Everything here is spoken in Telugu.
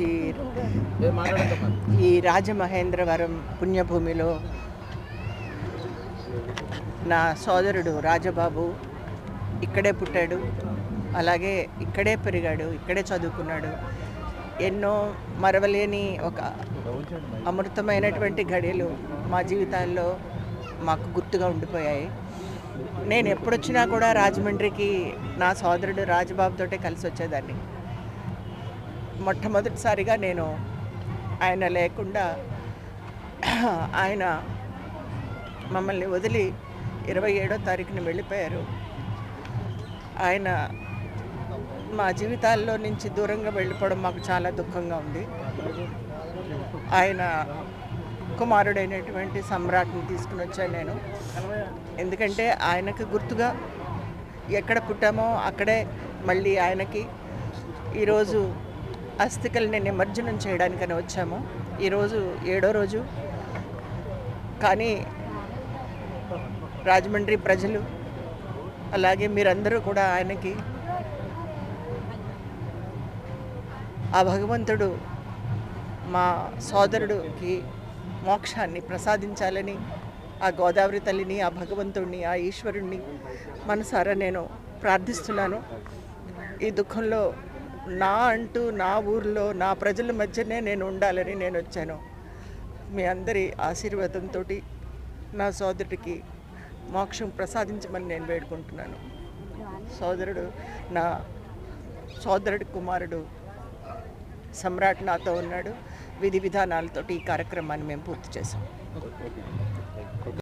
ఈ ఈ రాజమహేంద్రవరం పుణ్యభూమిలో నా సోదరుడు రాజబాబు ఇక్కడే పుట్టాడు, అలాగే ఇక్కడే పెరిగాడు, ఇక్కడే చదువుకున్నాడు. ఎన్నో మరవలేని ఒక అమృతమైనటువంటి ఘడియలు మా జీవితాల్లో మాకు గుర్తుగా ఉండిపోయాయి. నేను ఎప్పుడొచ్చినా కూడా రాజమండ్రికి నా సోదరుడు రాజబాబుతోటే కలిసి వచ్చేదాన్ని. మొట్టమొదటిసారిగా నేను ఆయన లేకుండా ఆయన మమ్మల్ని వదిలి 27వ తారీఖున వెళ్ళిపోయారు. ఆయన మా జీవితాల్లో నుంచి దూరంగా వెళ్ళిపోవడం మాకు చాలా దుఃఖంగా ఉంది. ఆయన కుమారుడైనటువంటి సమ్రాట్ని తీసుకుని వచ్చాను నేను. ఎందుకంటే ఆయనకు గుర్తుగా ఎక్కడ పుట్టామో అక్కడే మళ్ళీ ఆయనకి ఈరోజు అస్థికల్ని నిమజ్జనం చేయడానికని వచ్చాము. ఈరోజు 7వ రోజు. కానీ రాజమండ్రి ప్రజలు అలాగే మీరందరూ కూడా ఆయనకి ఆ భగవంతుడు మా సోదరుడికి మోక్షాన్ని ప్రసాదించాలని ఆ గోదావరి తల్లిని, ఆ భగవంతుడిని, ఆ ఈశ్వరుణ్ణి మనసారా నేను ప్రార్థిస్తున్నాను. ఈ దుఃఖంలో నా ఊర్లో నా ప్రజల మధ్యనే నేను ఉండాలని నేను వచ్చాను. మీ అందరి ఆశీర్వాదంతో నా సోదరుడికి మోక్షం ప్రసాదించమని నేను వేడుకుంటున్నాను. నా సోదరుడి కుమారుడు సమ్రాట్ నాతో ఉన్నాడు. విధి విధానాలతోటి ఈ కార్యక్రమాన్ని మేము పూర్తి చేసాం.